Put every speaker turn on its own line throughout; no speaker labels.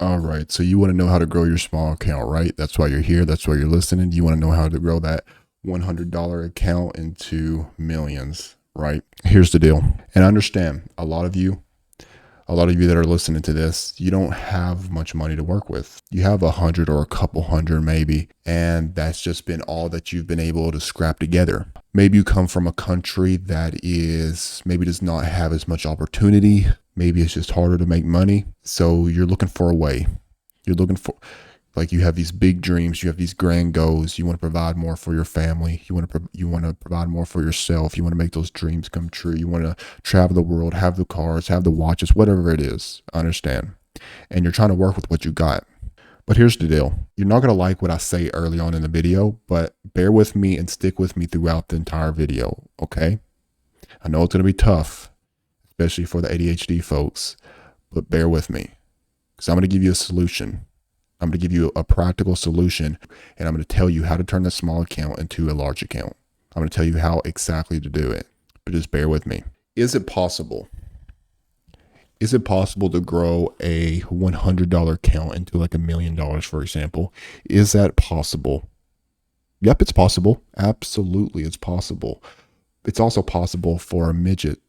All right. So you want to know how to grow your small account, right? That's why you're here. That's why you're listening. You want to know how to grow that $100 account into millions, right? Here's the deal. And I understand a lot of you that are listening to this, you don't have much money to work with. You have 100 or a couple hundred maybe, and that's just been all that you've been able to scrap together. Maybe you come from a country that maybe does not have as much opportunity. Maybe it's just harder to make money. So you're looking for a way. You're looking for, like, you have these big dreams, you have these grand goals. You want to provide more for your family. You want to provide more for yourself. You want to make those dreams come true. You want to travel the world, have the cars, have the watches, whatever it is. I understand. And you're trying to work with what you got. But here's the deal. You're not going to like what I say early on in the video, but bear with me and stick with me throughout the entire video, okay? I know it's going to be tough, especially for the ADHD folks, but bear with me because I'm going to give you a solution. I'm going to give you a practical solution, and I'm going to tell you how to turn the small account into a large account. I'm going to tell you how exactly to do it, but just bear with me. Is it possible? Is it possible to grow a $100 account into like $1 million, for example? Is that possible? Yep, it's possible. Absolutely, it's possible. It's also possible for a midget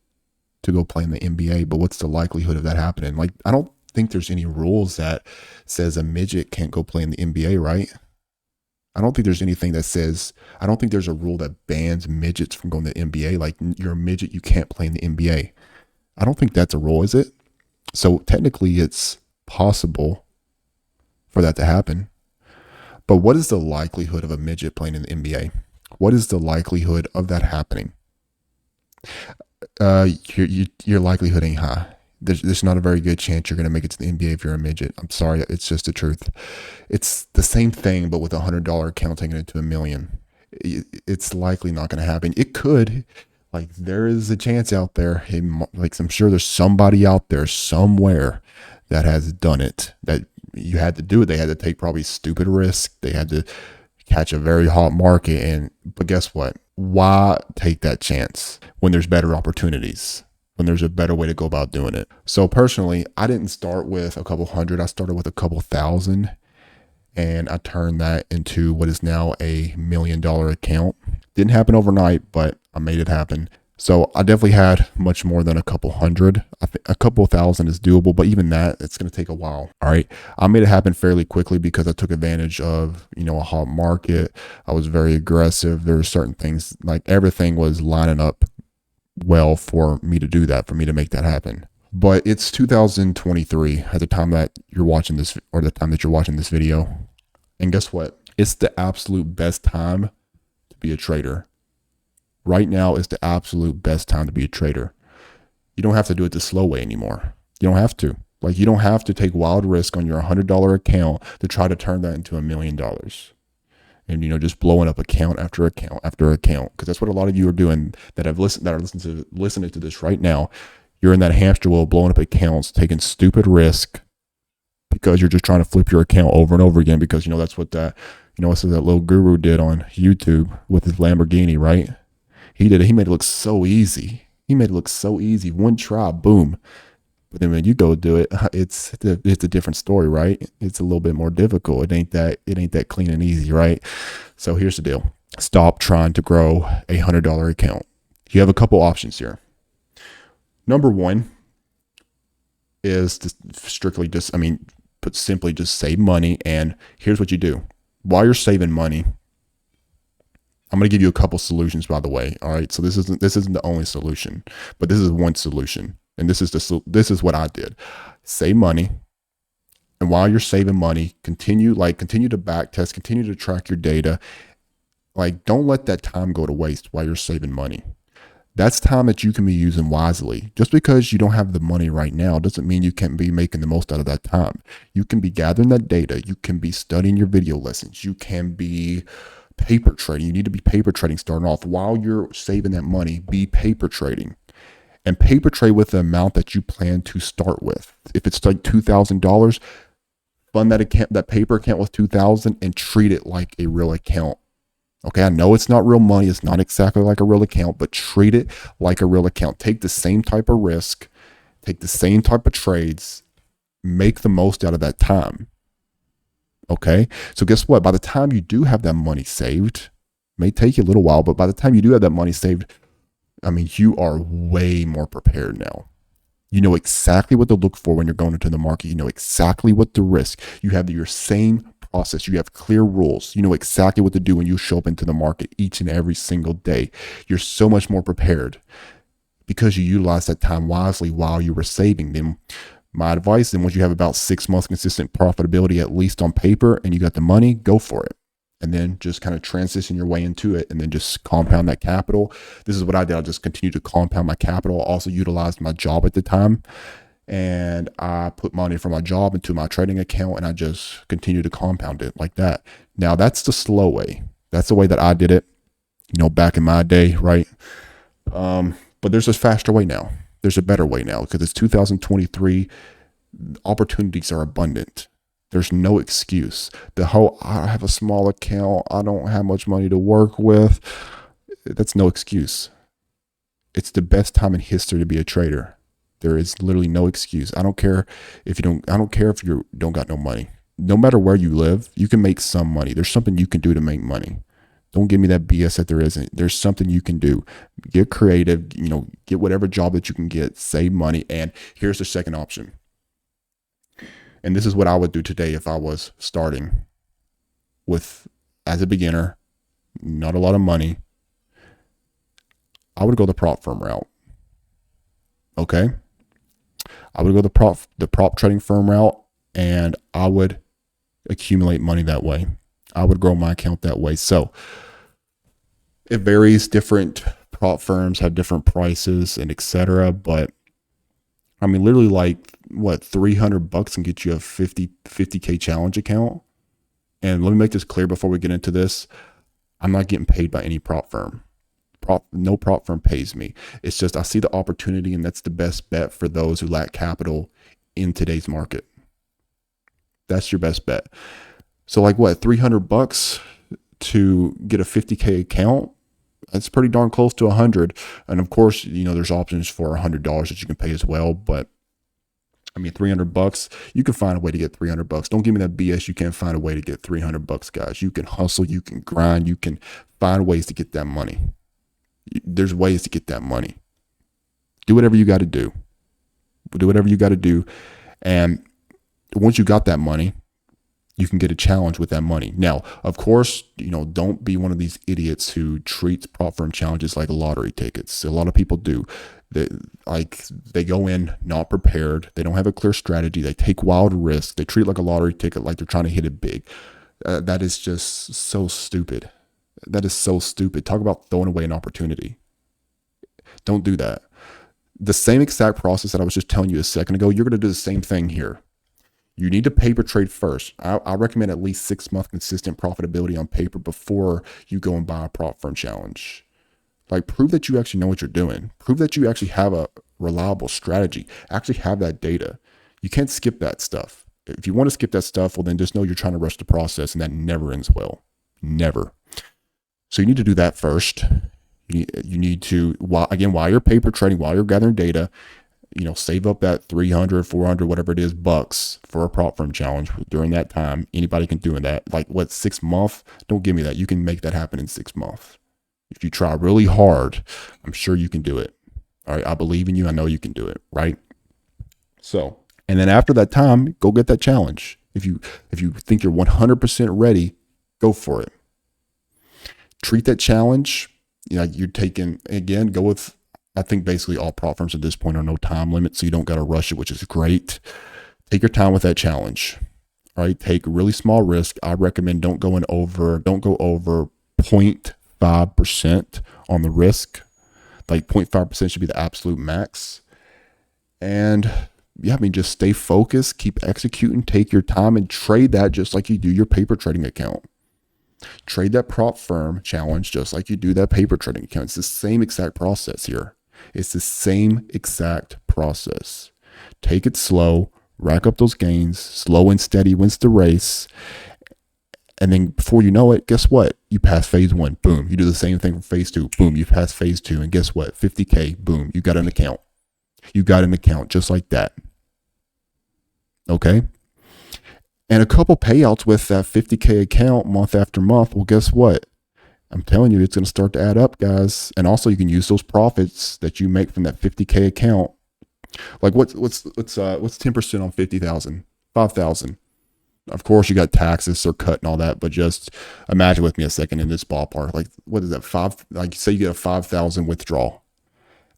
to go play in the NBA, but what's the likelihood of that happening? Like, I don't think there's any rules that says a midget can't go play in the NBA, right? I don't think there's anything that says, I don't think there's a rule that bans midgets from going to the NBA. Like, you're a midget, you can't play in the NBA. I don't think that's a rule, is it? So technically it's possible for that to happen. But what is the likelihood of a midget playing in the NBA? What is the likelihood of that happening? Your likelihood ain't high. There's not a very good chance you're going to make it to the NBA if you're a midget. I'm sorry. It's just the truth. It's the same thing, but with $100 account taking it to $1 million. It's likely not going to happen. It could. Like, there is a chance out there. Like, I'm sure there's somebody out there somewhere that has done it. That you had to do it. They had to take probably stupid risk. They had to catch a very hot market. But guess what? Why take that chance when there's better opportunities? When there's a better way to go about doing it. So personally, I didn't start with a couple hundred. I started with a couple thousand, and I turned that into what is now a $1 million account. Didn't happen overnight, but I made it happen. So I definitely had much more than a couple hundred. I think a couple thousand is doable, but even that, it's going to take a while. All right. I made it happen fairly quickly because I took advantage of, a hot market. I was very aggressive. There were certain things, like everything was lining up well for me to do that, for me to make that happen. But it's 2023 at the time that you're watching this, or the time that you're watching this video. And guess what? It's the absolute best time to be a trader. Right now is the absolute best time to be a trader. You don't have to do it the slow way anymore. You don't have to. Like, you don't have to take wild risk on your $100 account to try to turn that into $1 million. And, just blowing up account after account after account. Because that's what a lot of you are doing that are listening to this right now. You're in that hamster wheel, blowing up accounts, taking stupid risk because you're just trying to flip your account over and over again. Because, that's what that little guru did on YouTube with his Lamborghini, right? He did it. He made it look so easy. One try, boom. But then when you go do it, it's a different story, right? It's a little bit more difficult. It ain't that clean and easy, right? So here's the deal. Stop trying to grow a $100 account. You have a couple options here. Number one is to put simply, just save money. And here's what you do. While you're saving money, I'm going to give you a couple solutions, by the way. All right. So this isn't the only solution, but this is one solution. And this is what I did. Save money. And while you're saving money, continue to back test, continue to track your data. Like, don't let that time go to waste while you're saving money. That's time that you can be using wisely. Just because you don't have the money right now doesn't mean you can't be making the most out of that time. You can be gathering that data. You can be studying your video lessons. You can be paper trading. You need to be paper trading starting off. While you're saving that money, be paper trading. And paper trade with the amount that you plan to start with. If it's like $2,000, fund that paper account with $2,000 and treat it like a real account. Okay, I know it's not real money. It's not exactly like a real account, but treat it like a real account. Take the same type of risk, take the same type of trades, Make the most out of that time. Okay. So guess what? By the time you do have that money saved, it may take you a little while, but by the time you do have that money saved, I mean, you are way more prepared now. You know exactly what to look for when you're going into the market. You know exactly what to risk. You have your same process. You have clear rules. You know exactly what to do when you show up into the market each and every single day. You're so much more prepared because you utilize that time wisely while you were saving them. My advice, then, once you have about 6 months consistent profitability, at least on paper, and you got the money, go for it. And then just kind of transition your way into it and then just compound that capital. This is what I did. I just continued to compound my capital. I also utilized my job at the time. And I put money from my job into my trading account and I just continued to compound it like that. Now, that's the slow way. That's the way that I did it, back in my day, right? But there's a faster way now. There's a better way now because it's 2023. Opportunities are abundant. There's no excuse. The whole, I have a small account, I don't have much money to work with. That's no excuse. It's the best time in history to be a trader. There is literally no excuse. I don't care if you don't got no money. No matter where you live, you can make some money. There's something you can do to make money. Don't give me that BS that there isn't. There's something you can do. Get creative, get whatever job that you can get, save money. And here's the second option. And this is what I would do today if I was starting as a beginner, not a lot of money. I would go the prop firm route. Okay. I would go the prop trading firm route and I would accumulate money that way. I would grow my account that way. So it varies. Different prop firms have different prices and etc. But I mean, literally $300 can get you a 50K challenge account. And let me make this clear before we get into this. I'm not getting paid by any prop firm. No prop firm pays me. It's just, I see the opportunity and that's the best bet for those who lack capital in today's market. That's your best bet. So $300 to get a 50K account? That's pretty darn close to 100. And of course, there's options for $100 that you can pay as well. But I mean, $300, you can find a way to get $300. Don't give me that BS. You can't find a way to get $300, guys. You can hustle, you can grind, you can find ways to get that money. There's ways to get that money. Do whatever you got to do. Do whatever you got to do. And once you got that money, you can get a challenge with that money. Now, of course, don't be one of these idiots who treats prop firm challenges like lottery tickets. A lot of people do. They go in not prepared. They don't have a clear strategy. They take wild risks. They treat it like a lottery ticket, like they're trying to hit it big. That is just so stupid. That is so stupid. Talk about throwing away an opportunity. Don't do that. The same exact process that I was just telling you a second ago, you're going to do the same thing here. You need to paper trade first. I recommend at least 6 month consistent profitability on paper before you go and buy a prop firm challenge. Prove that you actually know what you're doing. Prove that you actually have a reliable strategy. Actually have that data. You can't skip that stuff. If you want to skip that stuff, well, then just know you're trying to rush the process and that never ends well. Never. So you need to do that first. You need to, while you're paper trading, while you're gathering data, save up that 300, 400, whatever it is, bucks for a prop firm challenge during that time. Anybody can do that. 6 months? Don't give me that. You can make that happen in 6 months. If you try really hard, I'm sure you can do it. All right. I believe in you. I know you can do it. Right. So, and then after that time, go get that challenge. If you think you're 100% ready, go for it. Treat that challenge. You're taking, again, go with, I think basically all prop firms at this point are no time limit, so you don't got to rush it, which is great. Take your time with that challenge. All right, take really small risk. I recommend don't go over 0.5% on the risk. 0.5% should be the absolute max. And just stay focused, keep executing, take your time and trade that just like you do your paper trading account. Trade that prop firm challenge just like you do that paper trading account. It's the same exact process here. It's the same exact process. Take it slow, rack up those gains. Slow and steady wins the race. And then before you know it, guess what? You pass phase 1, boom. You do the same thing for phase 2, boom. You pass phase 2, and guess what? 50K, boom. You got an account. You got an account just like that. Okay. And a couple payouts with that 50K account month after month. Well, guess what? I'm telling you, it's going to start to add up, guys. And also, you can use those profits that you make from that 50K account. Like, what's 10% on 50,000, 5,000? Of course, you got taxes or cut and all that, but just imagine with me a second in this ballpark. Like, what is that? Like, say you get a 5,000 withdrawal.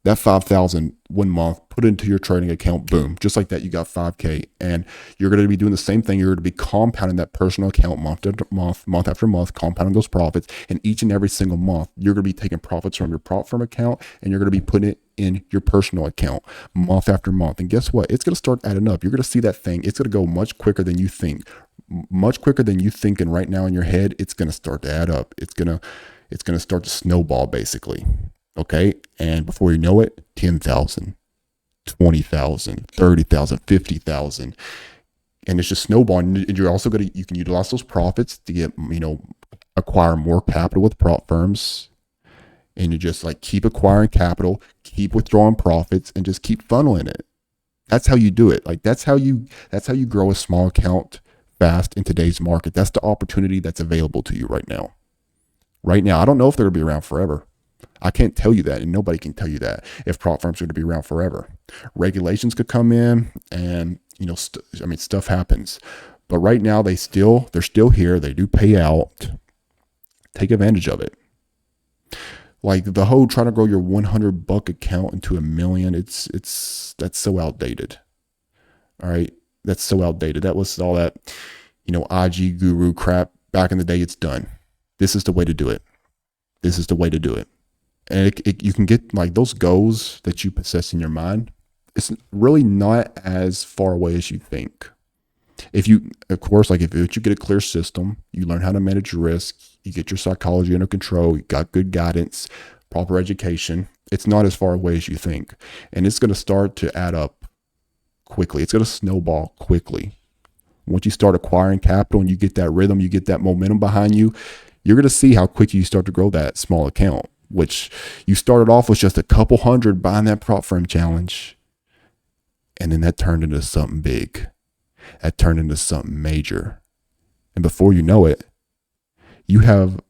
That 5,000 one month, put it into your trading account, boom, just like that, you got 5K. And you're going to be doing the same thing. You're going to be compounding that personal account month after month, month after month, compounding those profits. And each and every single month, you're going to be taking profits from your prop firm account and you're going to be putting it in your personal account month after month. And guess what? It's going to start adding up. You're going to see that thing. It's going to go much quicker than you think, much quicker than you thinking right now in your head. It's going to start to add up. It's going to start to snowball basically. Okay. And before you know it, 10,000, 20,000, 30,000, 50,000. And it's just snowballing. And you're also you can utilize those profits to get, acquire more capital with prop firms. And you just like keep acquiring capital, keep withdrawing profits, and just keep funneling it. That's how you do it. Like that's how you grow a small account fast in today's market. That's the opportunity that's available to you right now. Right now, I don't know if they're gonna be around forever. I can't tell you that, and nobody can tell you that if prop firms are going to be around forever. Regulations could come in, and stuff happens. But right now, they're still here. They do pay out. Take advantage of it. Like the whole trying to grow your $100 account into $1 million. That's so outdated. All right, that's so outdated. That was all that IG guru crap back in the day. It's done. This is the way to do it. This is the way to do it. And you can get like those goals that you possess in your mind. It's really not as far away as you think. If you get a clear system, you learn how to manage your risk, you get your psychology under control, you got good guidance, proper education, it's not as far away as you think. And it's going to start to add up quickly. It's going to snowball quickly. Once you start acquiring capital and you get that rhythm, you get that momentum behind you, you're going to see how quick you start to grow that small account, which you started off with just a couple hundred buying that prop firm challenge. And then that turned into something big. That turned into something major. And before you know it, you have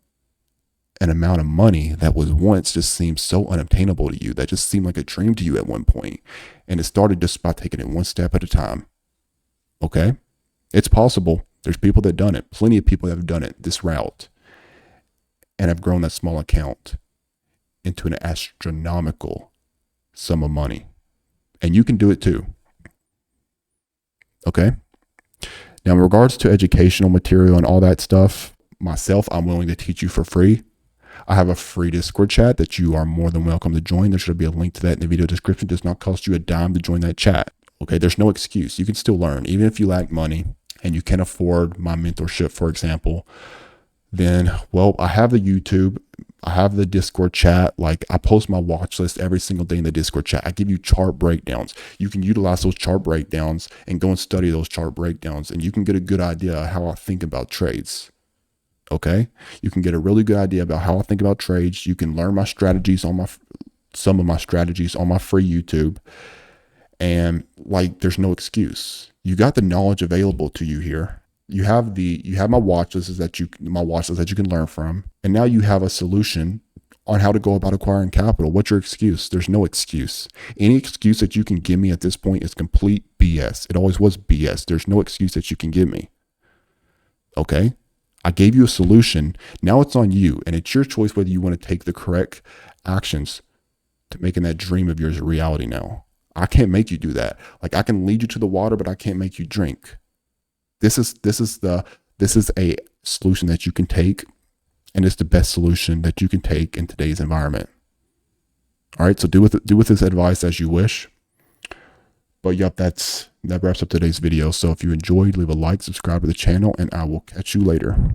an amount of money that was once just seemed so unobtainable to you, that just seemed like a dream to you at one point. And it started just by taking it one step at a time. Okay? It's possible. There's people that have done it. Plenty of people that have done it this route and have grown that small account into an astronomical sum of money. And you can do it too. Okay? Now, in regards to educational material and all that stuff, myself, I'm willing to teach you for free. I have a free Discord chat that you are more than welcome to join. There should be a link to that in the video description. It does not cost you a dime to join that chat. Okay? There's no excuse. You can still learn. Even if you lack money and you can't afford my mentorship, for example, then, well, I have the YouTube, I have the Discord chat. Like I post my watch list every single day in the Discord chat. I give you chart breakdowns. You can utilize those chart breakdowns and go and study those chart breakdowns, and you can get a good idea of how I think about trades. Okay. You can get a really good idea about how I think about trades. You can learn my strategies some of my strategies on my free YouTube. And like, there's no excuse. You got the knowledge available to you here. You have my watch lists that you can learn from. And now you have a solution on how to go about acquiring capital. What's your excuse? There's no excuse. Any excuse that you can give me at this point is complete BS. It always was BS. There's no excuse that you can give me. Okay? I gave you a solution. Now it's on you, and it's your choice whether you want to take the correct actions to making that dream of yours a reality now. I can't make you do that. Like I can lead you to the water, but I can't make you drink. This is a solution that you can take, and it's the best solution that you can take in today's environment. All right, so do with this advice as you wish. But yep, that wraps up today's video. So if you enjoyed, leave a like, subscribe to the channel, and I will catch you later.